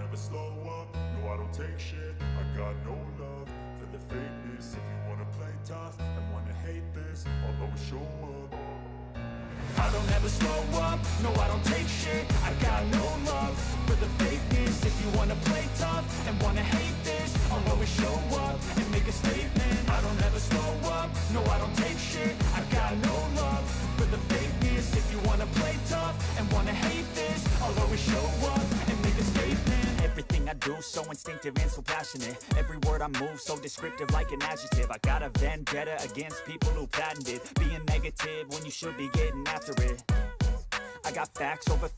never slow up, no I don't take shit. I got no love for the fakeness. If you wanna play tough and wanna hate this, I'll always show up. I don't ever slow up, no I don't take shit. I got no love for the fakeness. If you wanna play tough and wanna hate this, I'll always show up and make a statement. I don't ever slow up, no I don't take shit. I got no love for the fakeness. If you wanna play tough and wanna hate this, I'll always show up and make a statement. Everything I do so instinctive and so passionate. Every word I move so descriptive like an adjective. I got a vendetta against people who patented being negative when you should be getting after it. I got facts over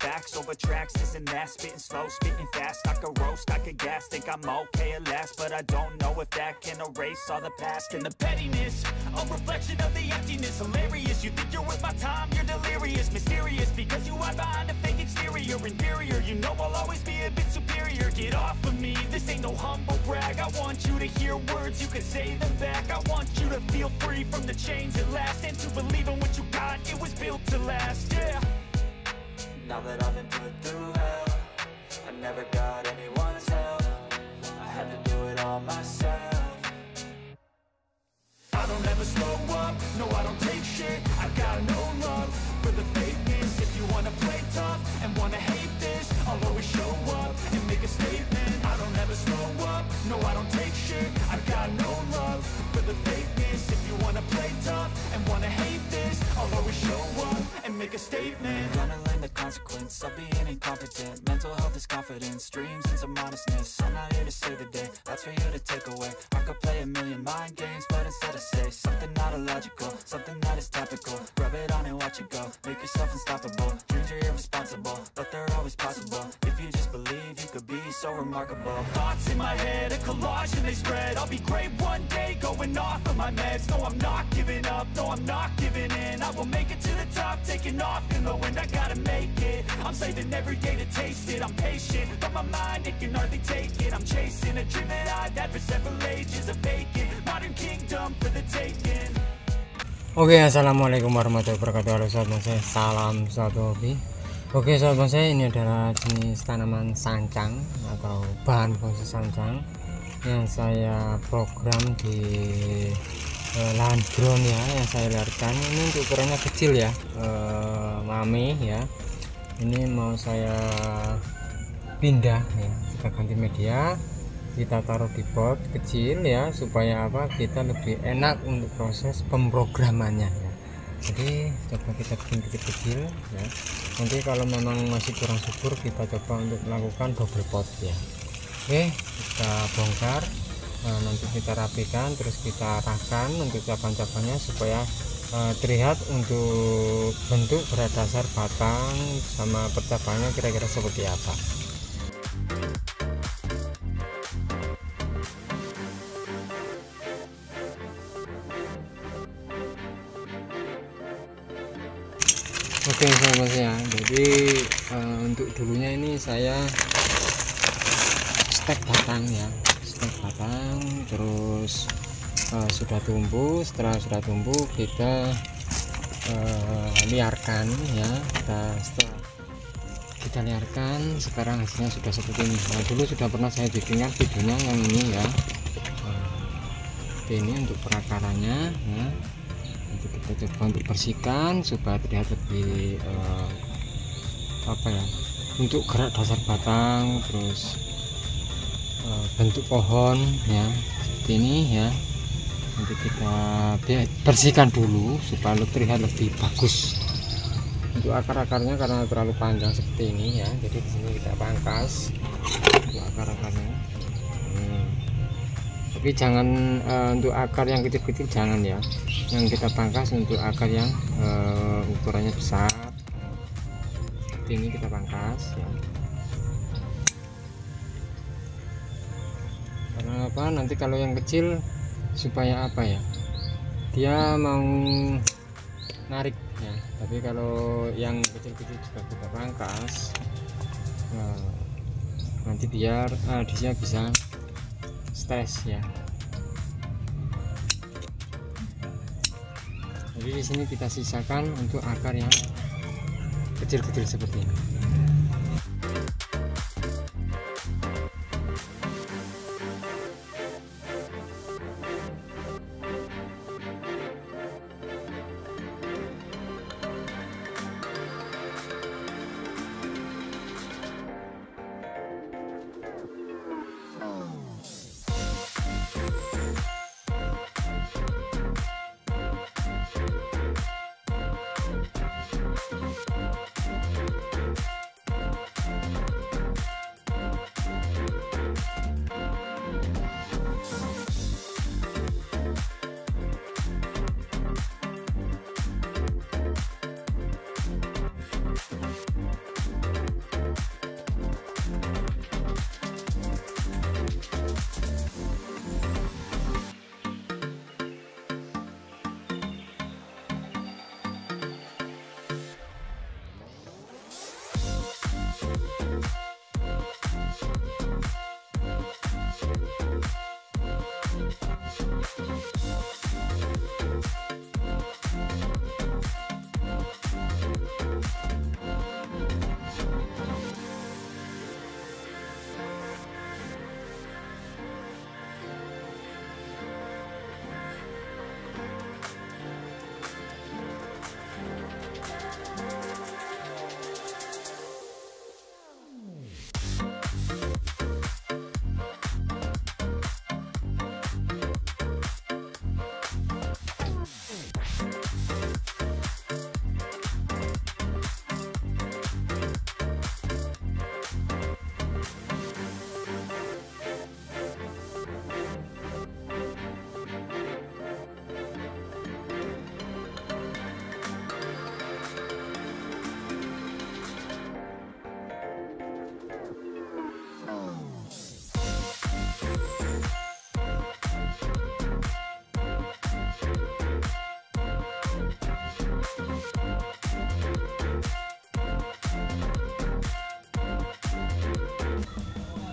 tracks, this and that, spitting slow, spitting fast. I could roast, I could gas, think I'm okay at last, but I don't know if that can erase all the past and the pettiness. A reflection of the emptiness, hilarious. You think you're worth my time, you're delirious, mysterious, because you hide behind a fake exterior. Inferior, you know I'll always be a bit superior. Get off of me, this ain't no humble brag. I want you to hear words, you can say them back. I want you to feel free from the chains at last, and to believe in what you got, it was built to last, yeah. Now that I've been put through hell, I never got anyone's help. I had to do it all myself. I don't ever slow up, no I don't take shit. I got no love for the fakeness. If you wanna play tough and wanna hate this, I'll always show up and make a statement. I don't ever slow up, no I don't take shit. I got no love for the fakeness. If you wanna play tough and wanna hate this, I'll always show up and make a statement. Gonna learn the consequence of being incompetent. Mental health is confidence, dreams and some honestness. I'm not here to save the day, that's for you to take away. I could play a million mind games, but instead I say something not illogical, something that is topical. Rub it on and watch it go, make yourself unstoppable. Dreams are irresponsible, but they're always possible. If you just believe, you could be so remarkable. Thoughts in my head, a collage and they spread. I'll be great one day, going off of my meds. No, I'm not giving up, no, I'm not giving in. I will make it to the top, taking off in the wind. I gotta make it, I'm saving every day to taste it. I'm patient, but my mind, it can hardly take it. I'm chasing a dream that I've had for several ages. A vacant, modern kingdom for the taking. Oke, assalamualaikum warahmatullahi wabarakatuh. Halo sahabat bonsai, salam satu hobi. Oke sahabat bonsai, ini adalah jenis tanaman sancang atau bahan bonsai sancang yang saya program di lahan ground ya, yang saya liarkan. Ini untuk ukurannya kecil ya, mame ya. Ini mau saya pindah ya, kita ganti media, kita taruh di pot kecil ya, supaya apa, kita lebih enak untuk proses pemrogramannya ya. Jadi coba kita bikin kecil-kecil ya, nanti kalau memang masih kurang subur kita coba untuk melakukan double pot ya. Oke, kita bongkar, nanti kita rapikan, terus kita arahkan untuk cabang-cabangnya supaya terlihat untuk bentuk berat dasar batang sama percabangannya kira-kira seperti apa. Oke sahabat ya, jadi untuk dulunya ini saya stek batang ya, stek batang, terus sudah tumbuh. Setelah sudah tumbuh kita liarkan ya. Setelah kita liarkan, sekarang hasilnya sudah seperti ini. Nah, dulu sudah pernah saya bikinkan videonya yang ini ya. Ini untuk perakarannya ya. Nanti kita coba untuk bersihkan supaya terlihat lebih apa ya, untuk gerak dasar batang, terus bentuk pohon ya seperti ini ya. Nanti kita bersihkan dulu supaya terlihat lebih bagus. Untuk akar-akarnya karena terlalu panjang seperti ini ya, jadi di sini kita pangkas untuk akar-akarnya. Tapi jangan untuk akar yang kecil-kecil jangan ya, yang kita pangkas untuk akar yang ukurannya besar seperti ini kita pangkas ya. Karena apa, nanti kalau yang kecil supaya apa ya, dia mau narik ya. Tapi kalau yang kecil-kecil juga kita pangkas, nanti biar dia bisa stres ya. Jadi di sini kita sisakan untuk akar yang kecil-kecil seperti ini.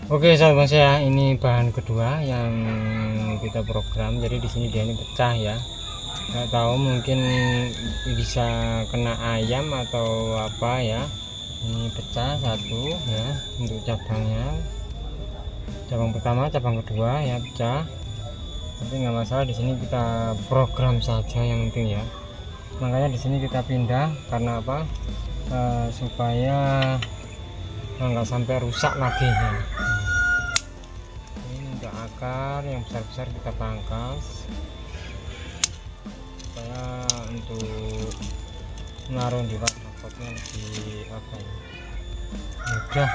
Oke sahabat bonsai ya, ini bahan kedua yang kita program. Jadi di sini dia ini pecah ya, nggak tahu mungkin bisa kena ayam atau apa ya. Ini pecah satu ya untuk cabangnya, cabang pertama, cabang kedua ya pecah, tapi nggak masalah. Di sini kita program saja yang penting ya. Makanya di sini kita pindah karena apa, supaya nggak sampai rusak lagi ya. Ini untuk akar yang besar-besar kita pangkas supaya untuk menaruh di potnya lebih apa ya, mudah.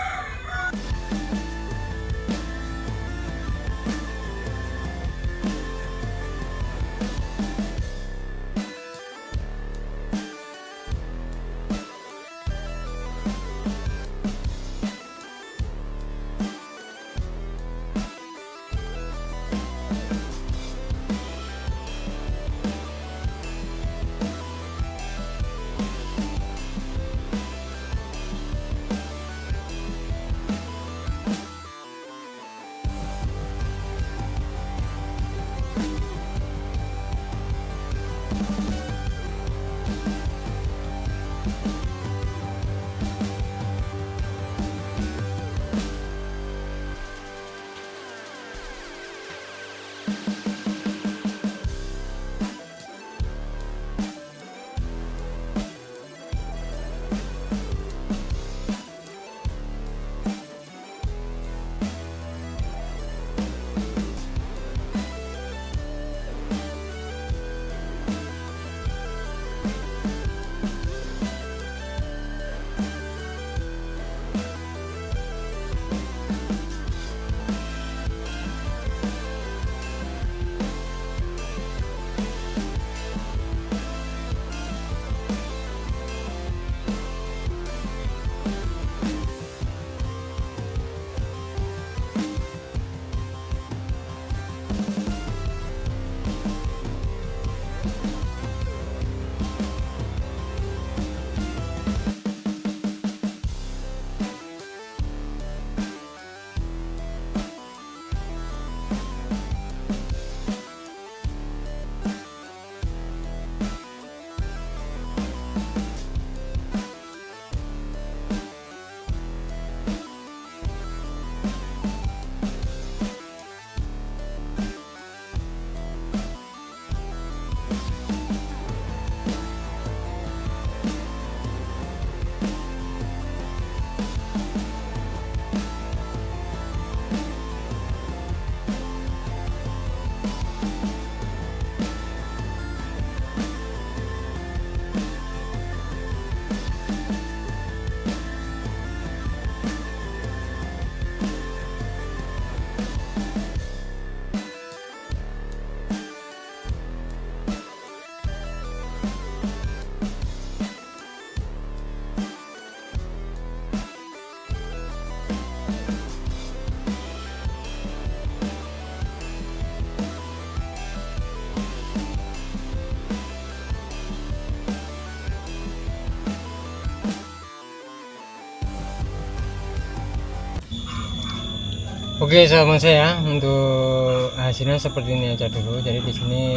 Oke sahabat saya, untuk hasilnya seperti ini aja dulu. Jadi di sini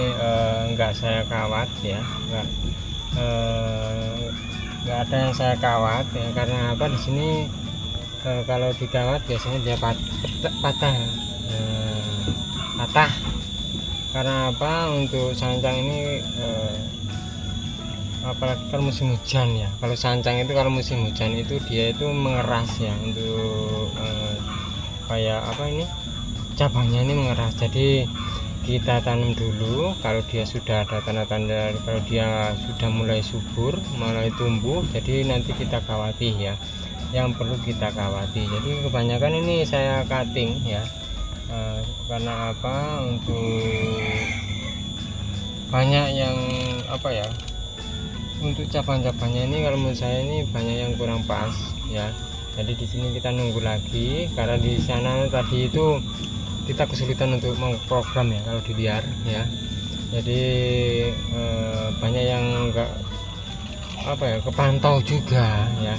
enggak saya kawat ya, enggak ada yang saya kawat ya. Karena apa, di sini kalau dikawat biasanya dia patah, patah. Karena apa, untuk sancang ini apalagi kalau musim hujan ya. Kalau sancang itu kalau musim hujan itu dia itu mengeras ya, untuk kayak apa, ini cabangnya ini mengeras. Jadi kita tanam dulu, kalau dia sudah ada tanda-tanda, kalau dia sudah mulai subur, mulai tumbuh, jadi nanti kita kawati ya, yang perlu kita kawati. Jadi kebanyakan ini saya cutting ya, karena apa, untuk banyak yang apa ya, untuk cabang-cabangnya ini kalau menurut saya ini banyak yang kurang pas ya. Jadi di sini kita nunggu lagi, karena di sana tadi itu kita kesulitan untuk memprogram ya kalau dilihat ya. Jadi banyak yang kepantau juga ya.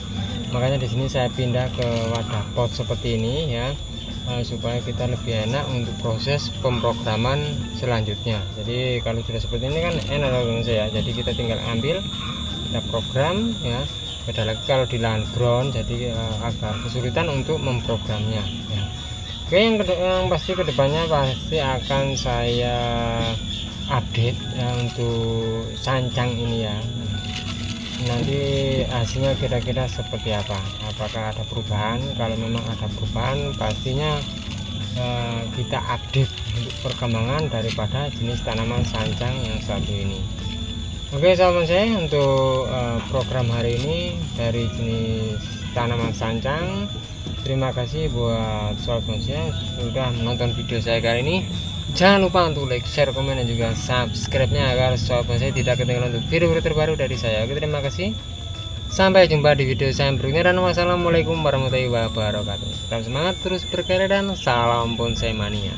Makanya di sini saya pindah ke wadah pot seperti ini ya, supaya kita lebih enak untuk proses pemrograman selanjutnya. Jadi kalau sudah seperti ini kan enak teman-teman ya, jadi kita tinggal ambil, kita program ya. Beda lagi kalau di lahan ground, jadi agak kesulitan untuk memprogramnya ya. Oke, yang pasti kedepannya pasti akan saya update ya untuk Sancang ini ya. Nanti hasilnya kira-kira seperti apa, apakah ada perubahan. Kalau memang ada perubahan, pastinya kita update untuk perkembangan daripada jenis tanaman Sancang yang satu ini. Oke sahabat saya, untuk program hari ini dari jenis tanaman Sancang. Terima kasih buat sahabat bonsai yang sudah menonton video saya kali ini. Jangan lupa untuk like, share, komen, dan juga subscribe-nya agar sahabat bonsai tidak ketinggalan untuk video-video terbaru dari saya. Oke, terima kasih. Sampai jumpa di video saya berikutnya, dan wassalamualaikum warahmatullahi wabarakatuh. Tetap semangat, terus berkarya, dan salam bonsai mania.